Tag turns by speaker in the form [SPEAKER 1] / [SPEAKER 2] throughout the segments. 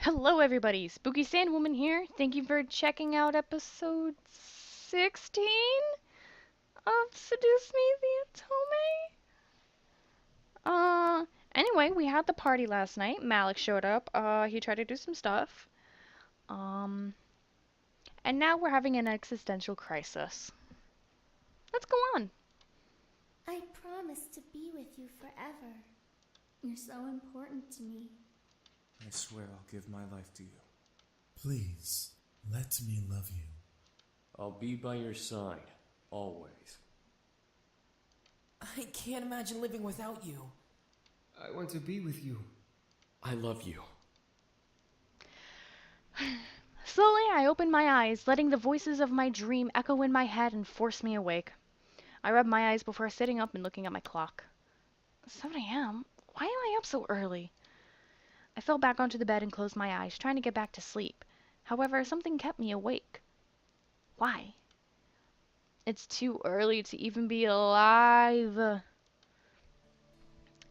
[SPEAKER 1] Hello everybody, Spooky Sandwoman here. Thank you for checking out episode 16 of Seduce Me the Otome. Anyway, we had the party last night. Malik showed up. He tried to do some stuff. Um, and now we're having an existential crisis. Let's go on.
[SPEAKER 2] I promise to be with you forever. You're so important to me.
[SPEAKER 3] I swear I'll give my life to you.
[SPEAKER 4] Please, let me love you.
[SPEAKER 3] I'll be by your side, always.
[SPEAKER 5] I can't imagine living without you.
[SPEAKER 6] I want to be with you.
[SPEAKER 3] I love you.
[SPEAKER 1] Slowly, I opened my eyes, letting the voices of my dream echo in my head and force me awake. I rubbed my eyes before sitting up and looking at my clock. 7 a.m.? Why am I up so early? I fell back onto the bed and closed my eyes, trying to get back to sleep. However, something kept me awake. Why? It's too early to even be alive.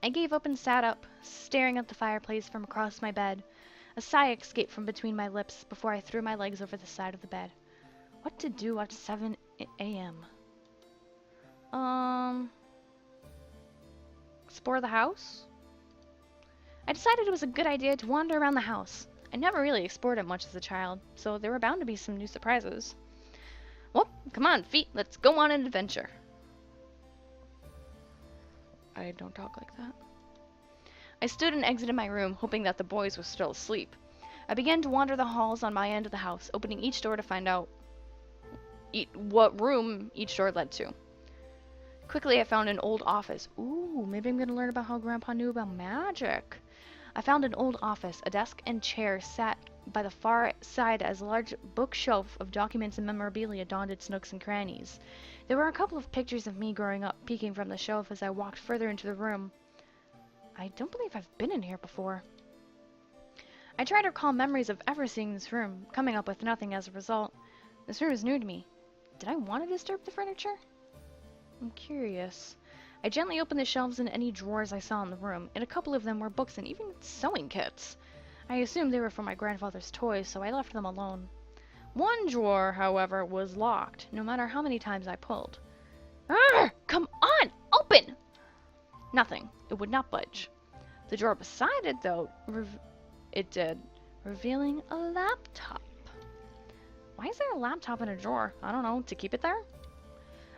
[SPEAKER 1] I gave up and sat up, staring at the fireplace from across my bed. A sigh escaped from between my lips before I threw my legs over the side of the bed. What to do at 7 a.m.? Explore the house? I decided it was a good idea to wander around the house. I never really explored it much as a child, so there were bound to be some new surprises. Well, come on, feet, let's go on an adventure. I don't talk like that. I stood and exited my room, hoping that the boys were still asleep. I began to wander the halls on my end of the house, opening each door to find out what room each door led to. Quickly, I found an old office. Ooh, maybe I'm going to learn about how Grandpa knew about magic. I found an old office. A desk and chair sat by the far side as a large bookshelf of documents and memorabilia donned its nooks and crannies. There were a couple of pictures of me growing up peeking from the shelf as I walked further into the room. I don't believe I've been in here before. I tried to recall memories of ever seeing this room, coming up with nothing as a result. This room is new to me. Did I want to disturb the furniture? I'm curious. I gently opened the shelves and any drawers I saw in the room, and a couple of them were books and even sewing kits. I assumed they were for my grandfather's toys, so I left them alone. One drawer, however, was locked, no matter how many times I pulled. Arrgh! Come on! Open! Nothing. It would not budge. The drawer beside it, though, it did, revealing a laptop. Why is there a laptop in a drawer? I don't know, to keep it there?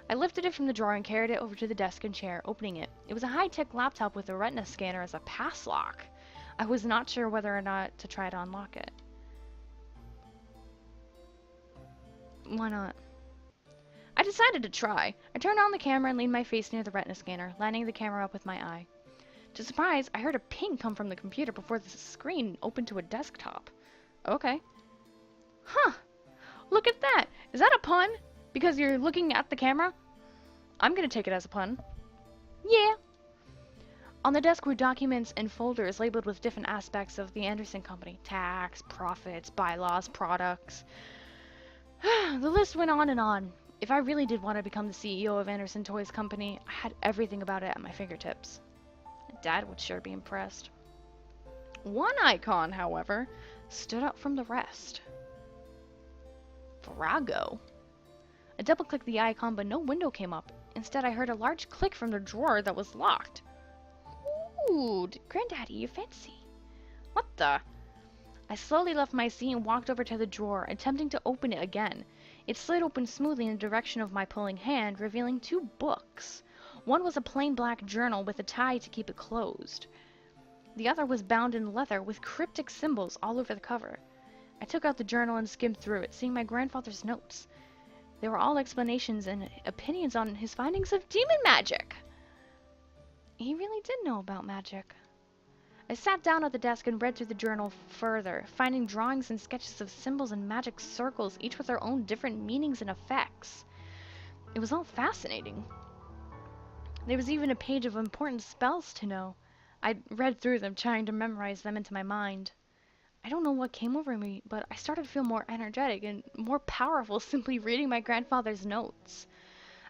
[SPEAKER 1] I lifted it from the drawer and carried it over to the desk and chair, opening it. It was a high-tech laptop with a retina scanner as a pass lock. I was not sure whether or not to try to unlock it. Why not? I decided to try. I turned on the camera and leaned my face near the retina scanner, lining the camera up with my eye. To surprise, I heard a ping come from the computer before the screen opened to a desktop. Okay. Huh. Look at that. Is that a pun? Because you're looking at the camera? I'm gonna take it as a pun. Yeah. On the desk were documents and folders labeled with different aspects of the Anderson Company. Tax, profits, bylaws, products. The list went on and on. If I really did want to become the CEO of Anderson Toys Company, I had everything about it at my fingertips. Dad would sure be impressed. One icon, however, stood out from the rest. Virago. I double-clicked the icon, but no window came up. Instead, I heard a large click from the drawer that was locked. Ooh, Granddaddy, you fancy. What the? I slowly left my seat and walked over to the drawer, attempting to open it again. It slid open smoothly in the direction of my pulling hand, revealing 2 books. One was a plain black journal with a tie to keep it closed. The other was bound in leather with cryptic symbols all over the cover. I took out the journal and skimmed through it, seeing my grandfather's notes. They were all explanations and opinions on his findings of demon magic. He really did know about magic. I sat down at the desk and read through the journal further, finding drawings and sketches of symbols and magic circles, each with their own different meanings and effects. It was all fascinating. There was even a page of important spells to know. I read through them, trying to memorize them into my mind. I don't know what came over me, but I started to feel more energetic and more powerful simply reading my grandfather's notes.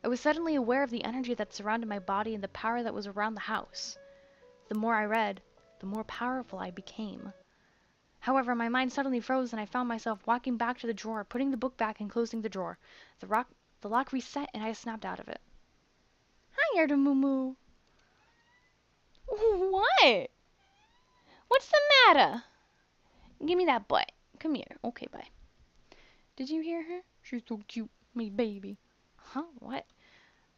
[SPEAKER 1] I was suddenly aware of the energy that surrounded my body and the power that was around the house. The more I read, the more powerful I became. However, my mind suddenly froze and I found myself walking back to the drawer, putting the book back and closing the drawer. The lock reset and I snapped out of it. Hi, Artemumu. What? What's the matter? Give me that butt. Come here. Okay, bye. Did you hear her? She's so cute. My baby. Huh? What?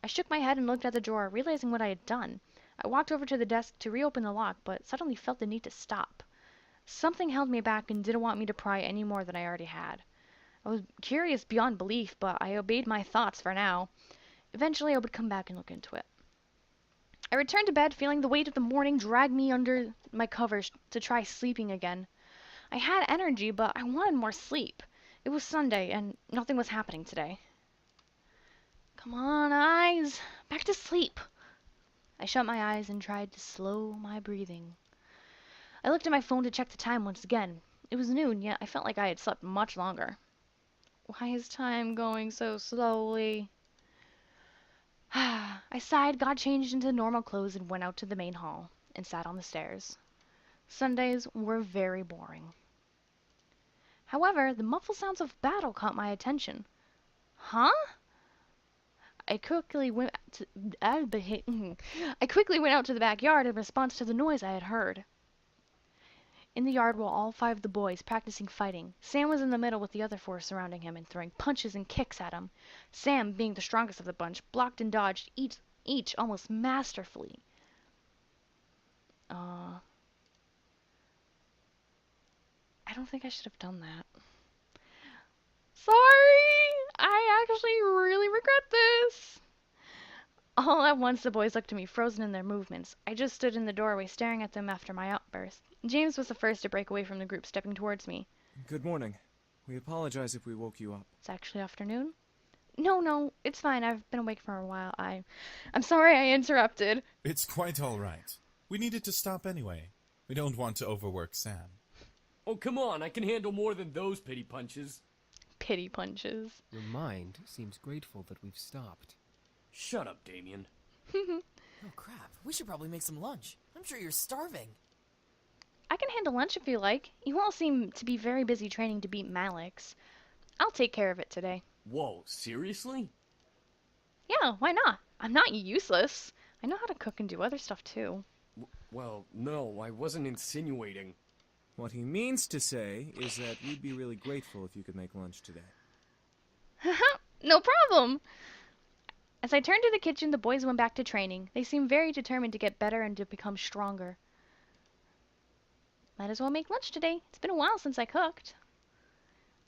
[SPEAKER 1] I shook my head and looked at the drawer, realizing what I had done. I walked over to the desk to reopen the lock, but suddenly felt the need to stop. Something held me back and didn't want me to pry any more than I already had. I was curious beyond belief, but I obeyed my thoughts for now. Eventually, I would come back and look into it. I returned to bed, feeling the weight of the morning drag me under my covers to try sleeping again. I had energy, but I wanted more sleep. It was Sunday, and nothing was happening today. Come on, eyes. Back to sleep. I shut my eyes and tried to slow my breathing. I looked at my phone to check the time once again. It was noon, yet I felt like I had slept much longer. Why is time going so slowly? I sighed, got changed into normal clothes, and went out to the main hall and sat on the stairs. Sundays were very boring. However, the muffled sounds of battle caught my attention. Huh? I quickly went out to the backyard in response to the noise I had heard. In the yard were all 5 of the boys practicing fighting. Sam was in the middle with the other 4 surrounding him and throwing punches and kicks at him. Sam, being the strongest of the bunch, blocked and dodged each almost masterfully. I don't think I should have done that. Sorry! I actually really regret this! All at once the boys looked at me, frozen in their movements. I just stood in the doorway staring at them after my outburst. James was the first to break away from the group, stepping towards me.
[SPEAKER 7] Good morning. We apologize if we woke you up.
[SPEAKER 1] It's actually afternoon? No, it's fine. I've been awake for a while. I'm sorry I interrupted.
[SPEAKER 4] It's quite all right. We needed to stop anyway. We don't want to overwork Sam.
[SPEAKER 3] Oh, come on, I can handle more than those pity punches.
[SPEAKER 1] Pity punches.
[SPEAKER 6] Your mind seems grateful that we've stopped.
[SPEAKER 3] Shut up, Damien.
[SPEAKER 5] Oh crap, we should probably make some lunch. I'm sure you're starving.
[SPEAKER 1] I can handle lunch if you like. You all seem to be very busy training to beat Malix. I'll take care of it today.
[SPEAKER 3] Whoa, seriously?
[SPEAKER 1] Yeah, why not? I'm not useless. I know how to cook and do other stuff too.
[SPEAKER 3] Well, no, I wasn't insinuating.
[SPEAKER 7] What he means to say is that we'd be really grateful if you could make lunch today.
[SPEAKER 1] No problem! As I turned to the kitchen, the boys went back to training. They seemed very determined to get better and to become stronger. Might as well make lunch today. It's been a while since I cooked.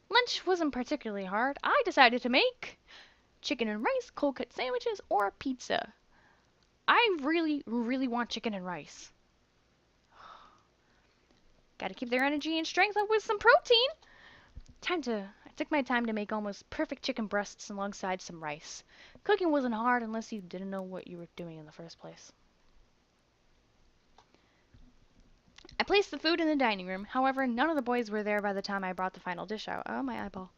[SPEAKER 1] Lunch wasn't particularly hard. I decided to make chicken and rice, cold cut sandwiches, or a pizza. I really, really want chicken and rice. Gotta keep their energy and strength up with some protein. I took my time to make almost perfect chicken breasts alongside some rice. Cooking wasn't hard unless you didn't know what you were doing in the first place. I placed the food in the dining room. However, none of the boys were there by the time I brought the final dish out. Oh, my eyeball.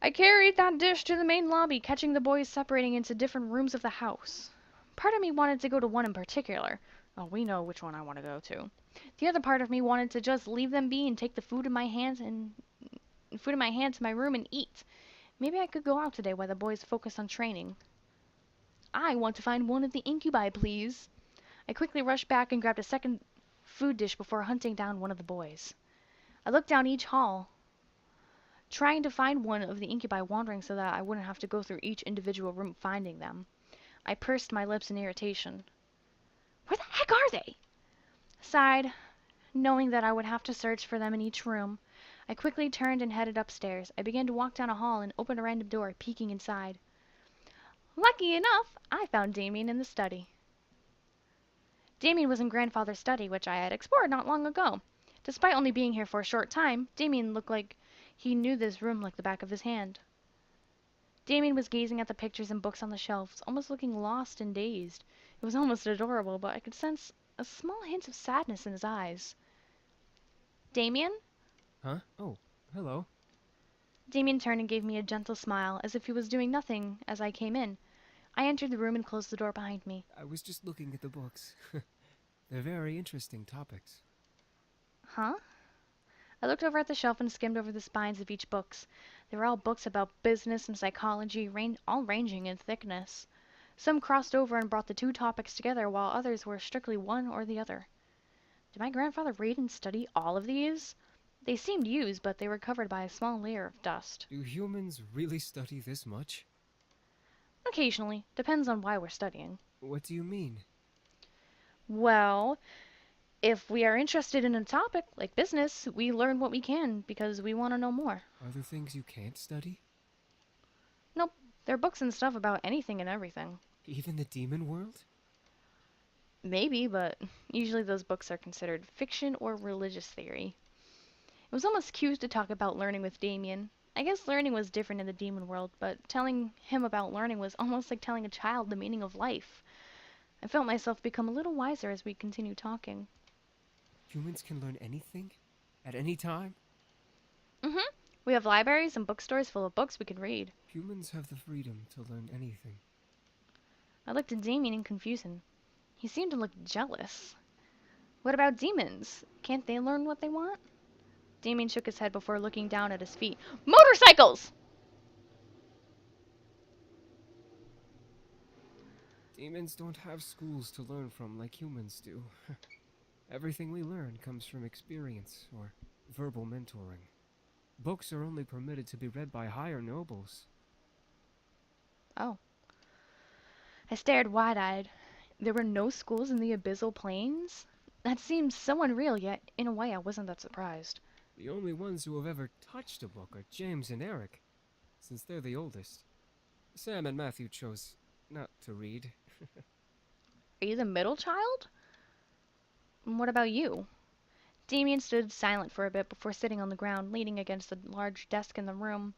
[SPEAKER 1] I carried that dish to the main lobby, catching the boys separating into different rooms of the house. Part of me wanted to go to one in particular. Oh, we know which one I want to go to. The other part of me wanted to just leave them be and take the food in my hands to my room and eat. Maybe I could go out today while the boys focus on training. I want to find one of the incubi, please. I quickly rushed back and grabbed a second food dish before hunting down one of the boys. I looked down each hall, trying to find one of the incubi wandering so that I wouldn't have to go through each individual room finding them. I pursed my lips in irritation. Where the heck are they? Sighed, knowing that I would have to search for them in each room. I quickly turned and headed upstairs. I began to walk down a hall and opened a random door, peeking inside. Lucky enough, I found Damien in the study. Damien was in Grandfather's study, which I had explored not long ago. Despite only being here for a short time, Damien looked like he knew this room like the back of his hand. Damien was gazing at the pictures and books on the shelves, almost looking lost and dazed. It was almost adorable, but I could sense a small hint of sadness in his eyes. Damien?
[SPEAKER 6] Huh? Oh, hello.
[SPEAKER 1] Damien turned and gave me a gentle smile, as if he was doing nothing as I came in. I entered the room and closed the door behind me.
[SPEAKER 6] I was just looking at the books. They're very interesting topics.
[SPEAKER 1] Huh? I looked over at the shelf and skimmed over the spines of each books. They were all books about business and psychology, all ranging in thickness. Some crossed over and brought the two topics together, while others were strictly one or the other. Did my grandfather read and study all of these? They seemed used, but they were covered by a small layer of dust.
[SPEAKER 6] Do humans really study this much?
[SPEAKER 1] Occasionally. Depends on why we're studying.
[SPEAKER 6] What do you mean?
[SPEAKER 1] Well, if we are interested in a topic, like business, we learn what we can because we want to know more.
[SPEAKER 6] Are there things you can't study?
[SPEAKER 1] Nope. There are books and stuff about anything and everything.
[SPEAKER 6] Even the demon world?
[SPEAKER 1] Maybe, but usually those books are considered fiction or religious theory. It was almost cute to talk about learning with Damien. I guess learning was different in the demon world, but telling him about learning was almost like telling a child the meaning of life. I felt myself become a little wiser as we continued talking.
[SPEAKER 6] Humans can learn anything? At any time?
[SPEAKER 1] Mm-hmm. We have libraries and bookstores full of books we can read.
[SPEAKER 6] Humans have the freedom to learn anything.
[SPEAKER 1] I looked at Damien in confusion. He seemed to look jealous. What about demons? Can't they learn what they want? Damien shook his head before looking down at his feet. Motorcycles!
[SPEAKER 6] Demons don't have schools to learn from like humans do. Everything we learn comes from experience or verbal mentoring. Books are only permitted to be read by higher nobles.
[SPEAKER 1] Oh. I stared wide-eyed. There were no schools in the Abyssal Plains? That seemed so unreal, yet in a way I wasn't that surprised.
[SPEAKER 6] The only ones who have ever touched a book are James and Eric, since they're the oldest. Sam and Matthew chose not to read.
[SPEAKER 1] Are you the middle child? And what about you? Damien stood silent for a bit before sitting on the ground, leaning against the large desk in the room.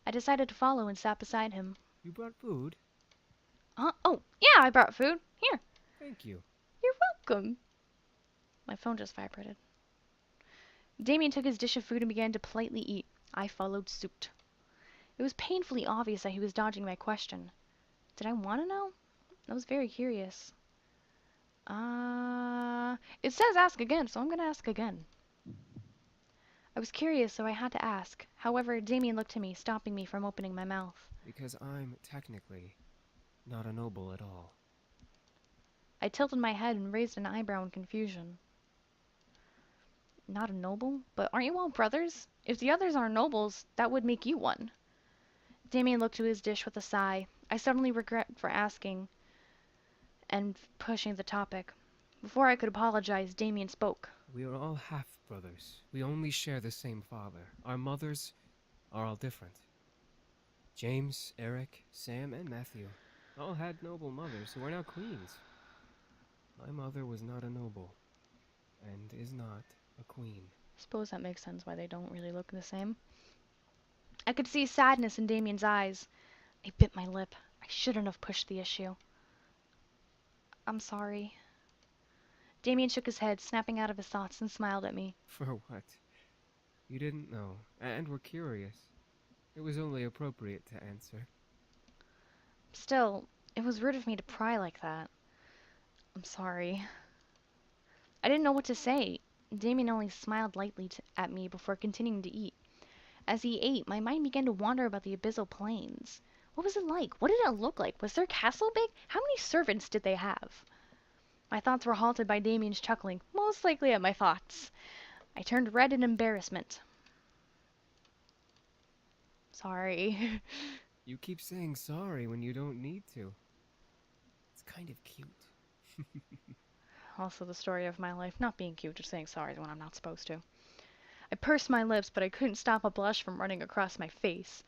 [SPEAKER 1] I decided to follow and sat beside him.
[SPEAKER 6] You brought food?
[SPEAKER 1] Oh, yeah, I brought food. Here.
[SPEAKER 6] Thank you.
[SPEAKER 1] You're welcome. My phone just vibrated. Damien took his dish of food and began to politely eat. I followed suit. It was painfully obvious that he was dodging my question. Did I want to know? I was very curious. It says ask again, so I'm gonna ask again. I was curious, so I had to ask. However, Damien looked at me, stopping me from opening my mouth.
[SPEAKER 6] Because I'm technically not a noble at all.
[SPEAKER 1] I tilted my head and raised an eyebrow in confusion. Not a noble? But aren't you all brothers? If the others aren't nobles, that would make you one. Damien looked to his dish with a sigh. I suddenly regret for asking and pushing the topic. Before I could apologize, Damien spoke.
[SPEAKER 6] We are all half-brothers. We only share the same father. Our mothers are all different. James, Eric, Sam, and Matthew all had noble mothers who are now queens. My mother was not a noble, and is not a queen.
[SPEAKER 1] Suppose that makes sense why they don't really look the same. I could see sadness in Damien's eyes. I bit my lip. I shouldn't have pushed the issue. I'm sorry. Damien shook his head, snapping out of his thoughts, and smiled at me.
[SPEAKER 6] For what? You didn't know, and were curious. It was only appropriate to answer.
[SPEAKER 1] Still, it was rude of me to pry like that. I'm sorry. I didn't know what to say. Damien only smiled lightly at me before continuing to eat. As he ate, my mind began to wander about the Abyssal Plains. What was it like? What did it look like? Was their castle big? How many servants did they have? My thoughts were halted by Damien's chuckling, most likely at my thoughts. I turned red in embarrassment. Sorry.
[SPEAKER 6] You keep saying sorry when you don't need to. It's kind of cute.
[SPEAKER 1] Also the story of my life, not being cute, just saying sorry when I'm not supposed to. I pursed my lips, but I couldn't stop a blush from running across my face.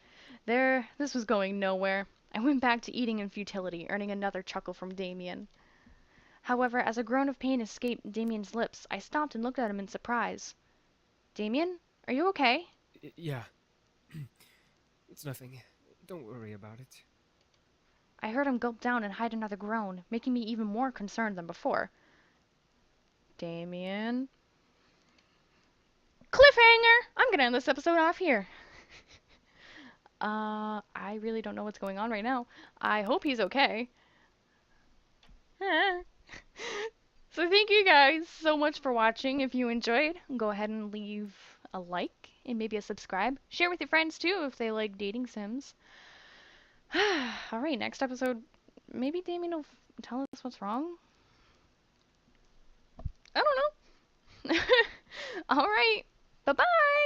[SPEAKER 1] This was going nowhere. I went back to eating in futility, earning another chuckle from Damien. However, as a groan of pain escaped Damien's lips, I stopped and looked at him in surprise. Damien, are you okay?
[SPEAKER 6] Yeah. It's nothing. Don't worry about it.
[SPEAKER 1] I heard him gulp down and hide another groan, making me even more concerned than before. Damien? Cliffhanger! I'm gonna end this episode off here. I really don't know what's going on right now. I hope he's okay. So thank you guys so much for watching. If you enjoyed, go ahead and leave a like and maybe a subscribe. Share with your friends too if they like dating sims. Alright, next episode, maybe Damien will tell us what's wrong? I don't know. Alright, bye-bye!